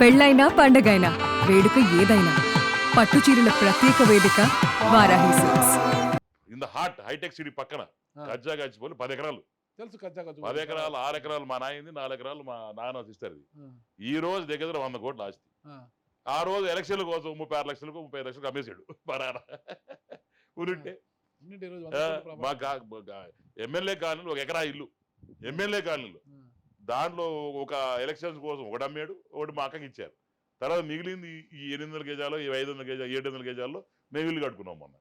పెళ్ళైనా పండగైనా వేడుక ఏదైనా పట్టు చీరల ప్రత్యేక వేదిక Varahi silks. In the heart హైటెక్ సిటీ పక్కన గజ్జా గచ్చిపోలి 10 ఎకరాలు. తెలుసు కచ్చా కచ్చు 10 ఎకరాలు 6 ఎకరాలు మా నాయింది, 4 ఎకరాలు మా నాన్న ఇస్తారు. ఈ రోజు దగ్గర 100 కోట్ల ఆస్తి. ఆ రోజు ఎలక్షన్ల కోసం 36 లక్షలకు 35 లక్షలకు అమ్మేశాడు మా నాన్న. ఊరుంటే మా ఎమ్మెల్యే కాలనీలో 1 ఎకరా ఇల్లు, ఎమ్మెల్యే కాలనీలో దాంట్లో ఒక ఎలక్షన్స్ కోసం ఒకటి అమ్మాడు, ఒకటి మా అక్కకి ఇచ్చారు. తర్వాత మిగిలింది ఈ 800 గజాలు, ఈ 500 గజాలు, 700 గజాల్లో మేము ఇల్లు కట్టుకున్నాం మొన్న.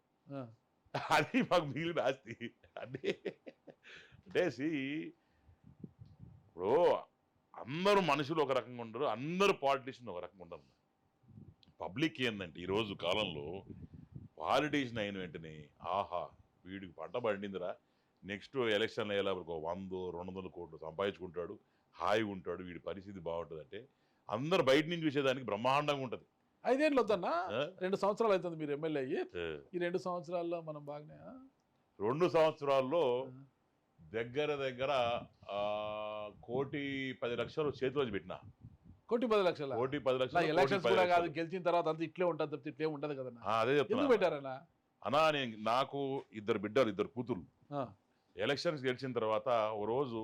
అది మాకు మిగిలిన ఆస్తి. అంటే ఇప్పుడు అందరూ మనుషులు ఒక రకంగా ఉండరు, అందరూ పాలిటీషియన్ ఒక రకంగా ఉండరు. పబ్లిక్ ఏంటంటే ఈరోజు కాలంలో పాలిటీషియన్ అయిన వెంటనే ఆహా వీడికి పంట పండిందిరా, నెక్స్ట్ ఎలక్షన్ అయ్యేలాగా 100-200 కోట్లు సంపాదించుకుంటాడు, హాయిగా ఉంటాడు, వీడి పరిస్థితి బాగుంటుంది అంటే అందరు బయట నుంచి చూసేదానికి బ్రహ్మాండంగా ఉంటుంది. 5 ఏళ్ళు వద్దన్నా, 2 సంవత్సరాలు అవుతుంది మీరు ఎమ్మెల్యే అయ్యి. ఈ 2 సంవత్సరాల్లో మనం బాగానే 2 సంవత్సరాల్లో దగ్గర 1,10,00,000 చేతిలో పెట్టిన. 1,10,00,000 1,10,00,000 ఎలక్షన్స్ కూడా కాదు, గెలిచిన తర్వాత అంతా ఇట్లే ఉంటుంది తప్పితే ఇట్లే ఉంటది కదన్నా. అదే ఎందుకు చెప్తున్నా పెట్టారన్నా? అన్నా నాకు 2 బిడ్డలు, 2 కూతురు. ఎలక్షన్స్ గెలిచిన తర్వాత ఓ రోజు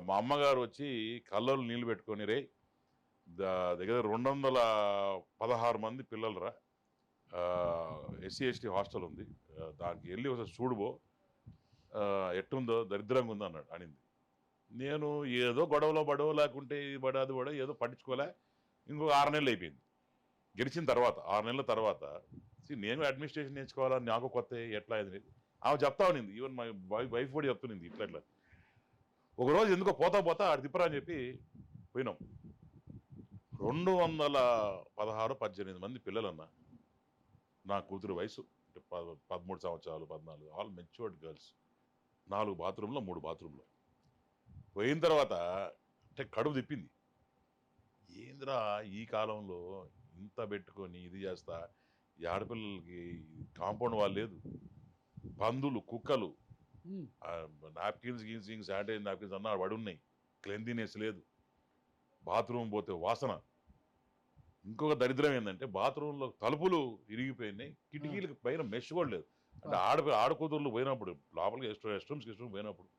మా అమ్మగారు వచ్చి కళ్ళలో నీళ్ళు పెట్టుకొని, రే దగ్గర 216 మంది పిల్లలరా, SC/ST హాస్టల్ ఉంది, దానికి వెళ్ళి ఒకసారి చూడుబో ఎట్టుందో, దరిద్రంగా ఉందో అన్నాడు అనింది. నేను ఏదో గొడవ లేకుంటే అది కూడా ఏదో పట్టించుకోలే. ఇంకొక 6 నెలలు అయిపోయింది గెలిచిన తర్వాత. 6 నెలల తర్వాత నేను అడ్మినిస్ట్రేషన్ నేర్చుకోవాలని నాకు కొత్త ఎట్లా అయింది ఆమె చెప్తా ఉన్నింది. ఈవెన్ మా వైఫ్ కూడా చెప్తున్నది ఇట్లా. ఒకరోజు ఎందుకో పోతా ఆడు తిప్పరా అని చెప్పి పోయినాం. 216-18 మంది పిల్లలన్న. నా కూతురు వయసు 13 సంవత్సరాలు 14, ఆల్ మెచ్యూర్డ్ గర్ల్స్. 4 బాత్రూంలో 3 బాత్రూంలో పోయిన తర్వాత అంటే కడుపు తిప్పింది. ఏంద్రా ఈ కాలంలో ఇంత పెట్టుకొని ఇది చేస్తా, ఈ ఆడపిల్లలకి కాంపౌండ్ వాళ్ళు లేదు, పందులు, కుక్కలు, నాప్కిన్స్ శానిటైజ్ నాప్కిన్స్ అన్న పడున్నాయి, క్లెన్లీనెస్ లేదు, బాత్రూమ్ పోతే వాసన. ఇంకొక దరిద్రం ఏంటంటే బాత్రూంలో తలుపులు ఇరిగిపోయినాయి, కిటికీలకు పైన మెష్ కూడా లేదు. అంటే ఆడకూతుర్లు పోయినప్పుడు లోపలికి రెస్ట్ రూమ్స్ పోయినప్పుడు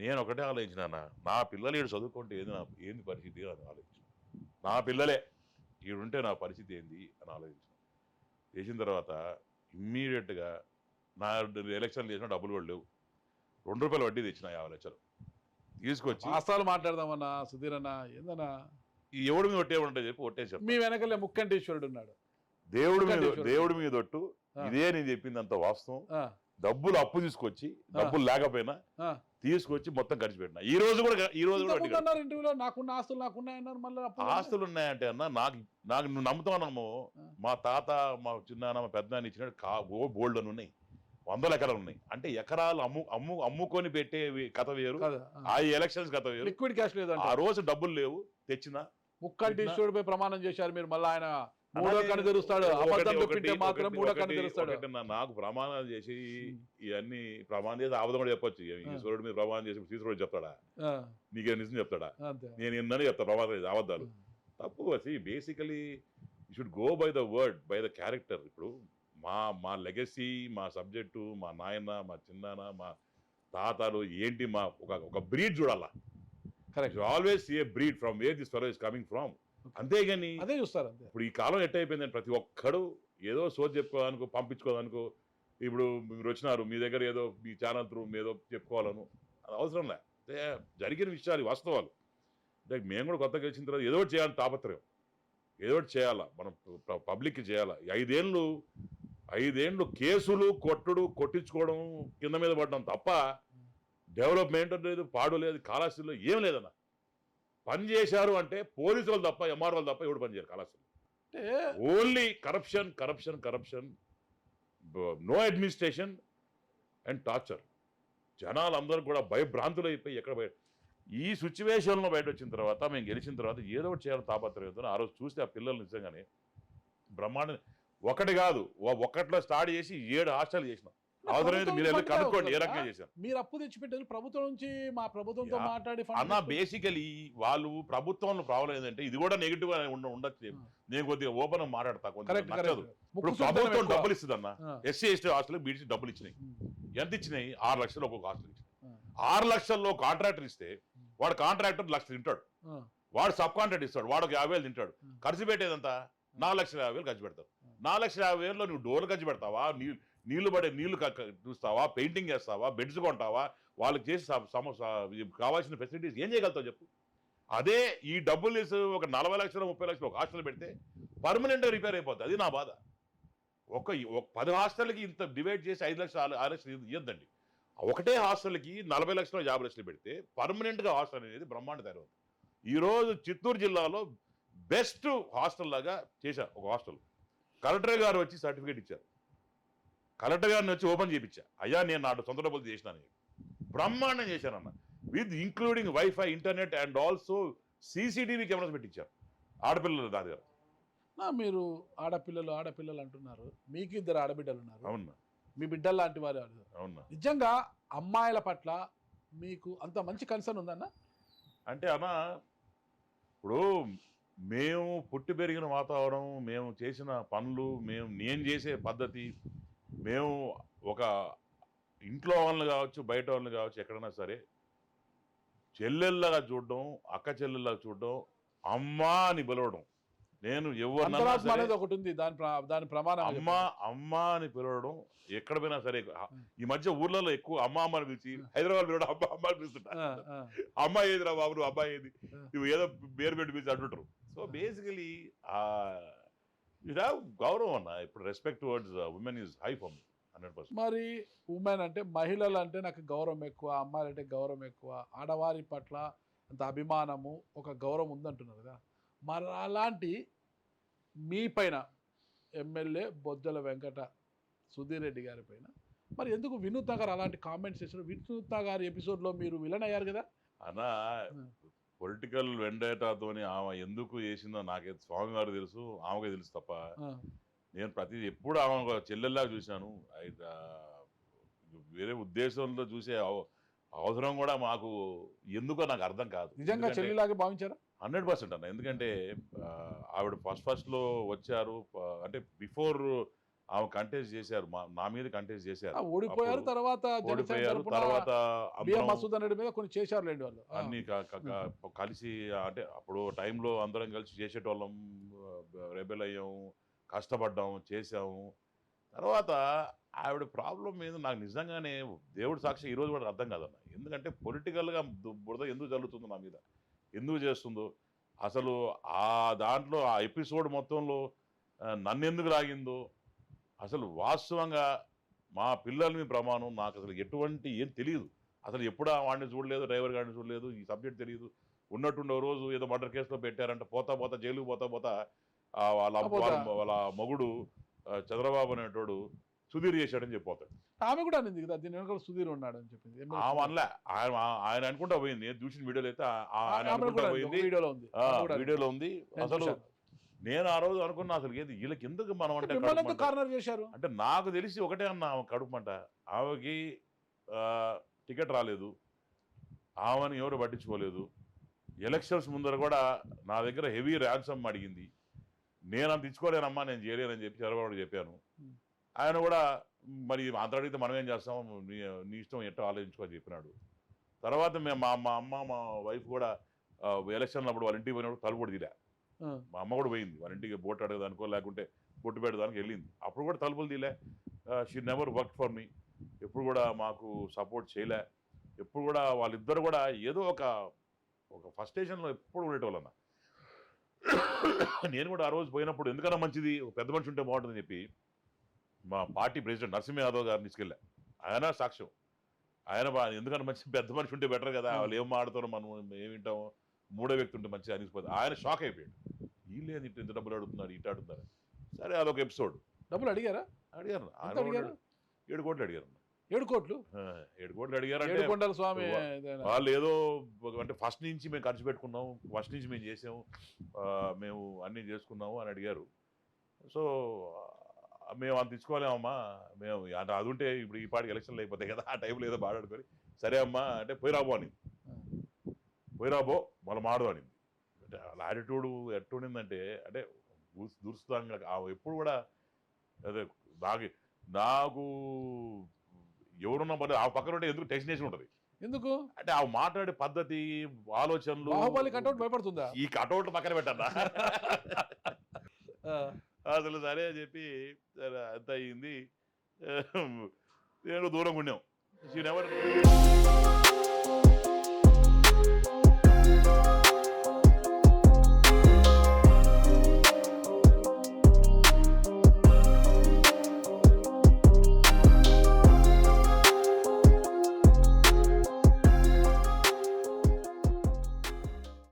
నేను ఒకటే ఆలోచించిన, నా పిల్లలు ఈడు చదువుకుంటే ఏంది పరిస్థితి అని ఆలోచించిన. నా పిల్లలే ఈడుంటే నా పరిస్థితి ఏంది అని ఆలోచించిన. చేసిన తర్వాత ఇమ్మీడియట్గా నా ఎలక్షన్లు చేసిన డబ్బులు కూడా లేవు. ₹2 వడ్డీ తెచ్చిన 50 లక్షలు తీసుకొచ్చి అసలు మాట్లాడదామన్నా సుధీర్ అన్న. ఏందన్నా ఈ ఎవడి మీద ఒట్టేమంటే చెప్పి ఒట్టేసాను. మీ వెనకలే ముక్కంటేశ్వరుడు ఉన్నాడు. దేవుడి మీద ఒట్టు, ఇదే నేను చెప్పింది అంత వాస్తవం. డబ్బులు అప్పు తీసుకొచ్చి, డబ్బులు లేకపోయినా తీసుకొచ్చి మొత్తం ఖర్చు పెట్టిన. ఈ రోజు కూడా ఇంటర్వ్యూలో నాకున్న ఆస్తులు నాకున్నాయన్నారు. మళ్ళీ ఆస్తులు ఉన్నాయంటే అన్న నాకు నువ్వు నమ్ముతానమ్మో, మా తాత, మా చిన్నాన్న, మా పెద్దనాన్న ఇచ్చినట్టు బోల్డ్ అని ఉన్నాయి, 100 ఎకరాలు ఉన్నాయి. అంటే ఎకరాలు అమ్ముకొని పెట్టే కథ వేరు, ఆ ఎలక్షన్స్ కథ వేరు. లిక్విడ్ క్యాష్ లేదు. ఆ రోజు డబ్బులు లేవు, తెచ్చిన ముక్కంటేశ్వరుడిపై ప్రమాణం చేశారు మీరు. మళ్ళీ ఆయన 3వ కన్ను తెరుస్తాడు, అబద్ధం చెప్పింటే మాత్రం 3వ కన్ను తెరుస్తాడు. నాకు ప్రమాణాలు చేసి ఇవన్నీ ప్రమాణం చేసి అబద్ధం కూడా చెప్పొచ్చు. ఈశ్వరుడి మీద ప్రమాణం చేసి ఈశ్వరుడు చెప్తాడా, నీకే నిజం చెప్తాడా? నేను ఎన్నని చెప్తా ప్రమాణం చేసి అబద్ధాలు తప్పు. వచ్చి basically you should go by the word, by the character. ఇప్పుడు మా లెగసీ, మా సబ్జెక్టు, మా నాయన, మా చిన్నాన్న, మా తాతలు ఏంటి, మా ఒక బ్రీడ్ చూడాలా. Correct. Always see a breed from where this fellow is coming from. అంతేగాని అదే చూస్తారు. ఇప్పుడు ఈ కాలం ఎట్టయిపోయిందని ప్రతి ఒక్కడు ఏదో సోది చెప్పుకోవాలనుకో, పంపించుకోవాలనుకో. ఇప్పుడు మీరు వచ్చినారు, మీ దగ్గర ఏదో మీ ఛానల్ త్రూ ఏదో చెప్పుకోవాలను, అది అవసరం లే. జరిగిన విషయాలు, వాస్తవాలు. అంటే మేము కూడా కొత్తగా గెలిచిన తర్వాత ఏదో ఒకటి చేయాలని తాపత్రయం, ఏదో ఒకటి చేయాలా, మనం పబ్లిక్కి చేయాలా. 5 ఏళ్ళు కేసులు కొట్టించుకోవడం, కింద మీద పడడం తప్ప డెవలప్మెంట్ లేదు, పాడు లేదు, కాళహస్తిలో ఏం లేదన్న. పని చేశారు అంటే పోలీసులు తప్ప, ఎంఆర్ఓలు తప్ప ఎవడు పని చేయరు కాళహస్తిలో. Only corruption, no administration and torture. జనాలందరూ కూడా భయభ్రాంతులు అయిపోయి ఎక్కడ ఈ సిచ్యువేషన్లో బయట వచ్చిన తర్వాత, మేము గెలిచిన తర్వాత ఏదో ఒకటి చేయాలని తాపత్రయం. ఆ రోజు చూస్తే ఆ పిల్లలు నిజంగానే బ్రహ్మాండం. ఒకటి కాదు, 1లో స్టార్ట్ చేసి 7 హాస్టల్ చేసినాం. అవసరమైతే మీరు వెళ్ళి ప్రభుత్వం కనుక్కోండి ఏ ఫండ్ రకంగా చేశారు. మీరు అప్పు తెచ్చిపెట్టారు ప్రభుత్వం నుంచి, మా ప్రభుత్వంతో యా. మాట్లాడి అన్న బేసికలీ వాళ్ళు ప్రభుత్వంలో ప్రాబ్లం ఏంటంటే ఇది కూడా నెగిటివ్ ఉండొచ్చు. నేను కొద్దిగా ఓపెన్ మాట్లాడతా, కొంచెం నచ్చదు. ఇప్పుడు ప్రభుత్వం డబ్బులు ఇస్తుంది అన్న, ఎస్సీ ఎస్టీ హాస్టల్ బీసీ డబ్బులు ఇచ్చినాయి. ఎంత ఇచ్చినాయి? 6 లక్షలు ఒక్కొక్క హాస్టల్ ఇచ్చినాయి. 6 లక్షల్లో కాంట్రాక్టర్ ఇస్తే వాడు కాంట్రాక్టర్ 1 లక్ష తింటాడు, వాడు సబ్ కాంట్రాక్ట్ ఇస్తాడు, వాడు 50,000 తింటాడు. ఖర్చు పెట్టేదంతా 4,50,000 ఖర్చు పెడతావు. 4,50,000లో నువ్వు డోర్లు ఖర్చు పెడతావా, నీళ్లు పడే నీళ్లు చూస్తావా, పెయింటింగ్ చేస్తావా, బెడ్స్ కొంటావా, వాళ్ళకి చేసి కావాల్సిన ఫెసిలిటీస్ ఏం చేయగలుగుతావు చెప్పు. అదే ఈ డబ్బులు వేసి ఒక 40 లక్షలు 30 లక్షలు ఒక హాస్టల్ పెడితే పర్మనెంట్గా రిపేర్ అయిపోతుంది. అది నా బాధ. ఒక 10 హాస్టల్కి ఇంత డివైడ్ చేసి 5 లక్షలు 6 లక్షలు ఇవ్వద్దండి. ఒకటే హాస్టల్కి 40 లక్షలు 50 లక్షలు పెడితే పర్మనెంట్గా హాస్టల్ అనేది బ్రహ్మాండ తయారవుతుంది. ఈరోజు చిత్తూరు జిల్లాలో బెస్ట్ హాస్టల్ లాగా చేశా ఒక హాస్టల్. కలెక్టర్ గారు వచ్చి సర్టిఫికేట్ ఇచ్చారు. కలెక్టర్ గారిని వచ్చి ఓపెన్ చేయించా, అయ్యా నేను నాడు సొంత డబ్బులు చేసినాను, బ్రహ్మాండం చేశానన్న, with including wifi, internet and also CCTV cameras పెట్టించారు ఆడపిల్లలు నా దగ్గర. మీరు ఆడపిల్లలు అంటున్నారు, మీకు 2 ఆడబిడ్డలు ఉన్నారు. అవునా? మీ బిడ్డలు లాంటి వారు. అవునా? నిజంగా అమ్మాయిల పట్ల మీకు అంత మంచి కన్సర్న్ ఉందన్న? అంటే అన్న, ఇప్పుడు మేము పుట్టి పెరిగిన వాతావరణం, మేము చేసిన పనులు, నేను చేసే పద్ధతి, మేము ఒక ఇంట్లో వాళ్ళని కావచ్చు, బయట వాళ్ళని కావచ్చు, ఎక్కడైనా సరే చెల్లెళ్ళగా చూడడం, అక్క చెల్లెళ్ళగా చూడడం, అమ్మా అని పిలవడం. నేను అంతరాత్మ అనేది ఒకటి ఉంది, దాని ప్రమాణం అమ్మా అని పిలవడం ఎక్కడ పోయినా సరే. ఈ మధ్య ఊర్లలో ఎక్కువ అమ్మ అని పిలిచి, హైదరాబాద్ పిలవడం అమ్మ అని పిలుస్తుంటా. అమ్మాయి ఏదిరా బాబు, నువ్వు అబ్బాయి ఏది, నువ్వు ఏదో పేరు పెట్టి పిలిచి అంటుంటారు. సో బేసికలీ గౌరవం అన్న. ఇప్పుడు respect towards women is high for me 100%. మరి ఉమెన్ అంటే, మహిళలు అంటే నాకు గౌరవం ఎక్కువ, అమ్మాయిలు అంటే గౌరవం ఎక్కువ, ఆడవారి పట్ల అంత అభిమానము, ఒక గౌరవం ఉందంటున్నారు కదా. మరి అలాంటి మీ పైన ఎమ్మెల్యే బొజ్జల వెంకట సుధీర్ రెడ్డి గారి పైన మరి ఎందుకు వినూత్న గారు అలాంటి కామెంట్స్ చేశారు? వినూత్న గారి ఎపిసోడ్లో మీరు విలన్ అయ్యారు కదా అన్న. పొలిటికల్ వెండేటాతోని ఆమె ఎందుకు చేసిందో నాకే స్వామి గారు తెలుసు, ఆమెకే తెలుసు తప్ప నేను ప్రతి ఎప్పుడు ఆమె చెల్లెల్లాగా చూశాను. వేరే ఉద్దేశంలో చూసే అవసరం కూడా మాకు ఎందుకో నాకు అర్థం కాదు. నిజంగా చెల్లిలాగా భావించారా? 100% అన్న. ఎందుకంటే ఆవిడ ఫస్ట్లో వచ్చారు, అంటే బిఫోర్ ఆమె కంటెస్ట్ చేశారు, నా మీద కంటెస్ట్ చేశారు, ఓడిపోయారు. తర్వాత మసూదన్ రెడ్డి మీద కొన్ని చేశారు లేండి వాళ్ళు అన్ని కలిసి. అంటే అప్పుడు టైంలో అందరం కలిసి చేసేటోళ్ళం, రెబెల్ అయ్యాము, కష్టపడ్డాము, చేసాము. తర్వాత ఆవిడ ప్రాబ్లం మీద నాకు నిజంగానే దేవుడు సాక్షి ఈరోజు కూడా అర్థం కాదన్న. ఎందుకంటే పొలిటికల్గా బురద ఎందుకు జరుగుతుందో నా మీద, ఎందుకు చేస్తుందో అసలు, ఆ దాంట్లో ఆ ఎపిసోడ్ మొత్తంలో నన్ను ఎందుకు లాగిందో అసలు వాస్తవంగా మా పిల్లల మీద ప్రమాణం. నాకు అసలు ఎటువంటి ఏం తెలియదు, అసలు ఎప్పుడు వాడిని చూడలేదు, డ్రైవర్ గారిని చూడలేదు, ఈ సబ్జెక్ట్ తెలియదు. ఉన్నట్టుండే రోజు ఏదో మర్డర్ కేసులో పెట్టారంట, పోతా జైలుకు పోతా వాళ్ళ మగుడు చంద్రబాబు అనేటోడు సుధీర్ చేశాడని చెప్పిపోతాడు. ఆమె కూడా అనింది కదా దీని వెనకాల సుధీర్ ఉన్నాడు అని చెప్పింది. ఆమె అనలే, ఆయన అనుకుంటా పోయింది. నేను చూసిన వీడియోలో అయితే ఆయన అనుకుంటా పోయింది, వీడియోలో ఉంది. అసలు నేను ఆ రోజు అనుకున్నా, అసలు ఏది వీళ్ళకి ఎందుకు మనం అంటే కార్నర్ చేశారు అంటే నాకు తెలిసి ఒకటే అన్న, ఆమె కడుపుమంట. ఆమెకి టికెట్ రాలేదు, ఆమెను ఎవరు పట్టించుకోలేదు. ఎలక్షన్స్ ముందర కూడా నా దగ్గర హెవీ ర్యాన్సమ్ అడిగింది. నేను అంత ఇచ్చుకోలేనమ్మా, నేను చేయలేనని చెప్పి చంద్రబాబు చెప్పాను. ఆయన కూడా మరి అంత అడిగితే మనం ఏం చేస్తాం, నీ ఇష్టం ఎట్టో ఆలోచించుకోని చెప్పినాడు. తర్వాత మా అమ్మ మా వైఫ్ కూడా ఎలక్షన్లు అప్పుడు వాళ్ళ ఇంటికి పోయినప్పుడు తలుపు కూడా తీలే. మా అమ్మ కూడా పోయింది వాళ్ళ ఇంటికి, బోట్ అడగదానికో లేకుంటే బొట్టు పెట్టడానికి వెళ్ళింది. అప్పుడు కూడా తలుపులు తీలే. She never work for me. ఎప్పుడు కూడా మాకు సపోర్ట్ చేయలే. ఎప్పుడు కూడా వాళ్ళిద్దరు కూడా ఏదో ఒక ఫస్ట్ స్టేషన్లో ఎప్పుడు ఉండేటోళ్ళన్న. నేను కూడా ఆ రోజు పోయినప్పుడు ఎందుకన్నా మంచిది, ఒక పెద్ద మనిషి ఉంటే బాగుంటుందని చెప్పి మా పార్టీ ప్రెసిడెంట్ నరసింహ యాదవ్ గారిని తీసుకెళ్ళా. ఆయన సాక్ష్యం. ఆయన ఎందుకన్నా మంచి పెద్ద మనిషి ఉంటే బెటర్ కదా, వాళ్ళు ఏం మాడుతారో మనం ఏం వింటామో, మూడో వ్యక్తి ఉంటే మంచిగా అనిసిపోతుంది. ఆయన షాక్ అయిపోయాడు, వీళ్ళేది ఇంత డబ్బులు అడుగుతున్నారు, ఇటు అడుగుతున్నారు. సరే అదొక ఎపిసోడ్. డబ్బులు అడిగారు. ఆయన 7 కోట్లు అడిగారు. 7 కోట్లు 7 కోట్లు అడిగారు అంటే స్వామి వాళ్ళు ఏదో అంటే ఫస్ట్ నుంచి మేము ఖర్చు పెట్టుకున్నాము, ఫస్ట్ నుంచి మేము చేసాము, మేము అన్నీ చేసుకున్నాము అని అడిగారు. సో మేము అంత ఇచ్చుకోలేమమ్మా, మేము అంటే అది ఉంటే ఇప్పుడు ఈ పాటికి ఎలక్షన్లు అయిపోతాయి కదా, ఆ టైంలో ఏదో మాట్లాడుకొని సరే అమ్మా అంటే పోయిరాబో అని, పోయిరాబో మళ్ళీ మాడు అనింది. అంటే వాళ్ళ యాటిట్యూడ్ ఎట్టుండిందంటే అంటే దురుస్తాంగా ఎప్పుడు కూడా అదే నాకు నాకు ఎవరున్నా మరి ఆ పక్కన ఉంటే ఎందుకు టెన్షన్ వేసి ఉంటుంది. ఎందుకు అంటే ఆ మాట్లాడే పద్ధతి, ఆలోచనలు, బాహుబలి కట్అవుట్ భయపడుతుందా? ఈ కటౌట్ పక్కన పెట్టన్నా ఆ, అసలు సరే అని చెప్పి సరే అంత అయ్యింది. నేను దూరంగా ఉన్నాం.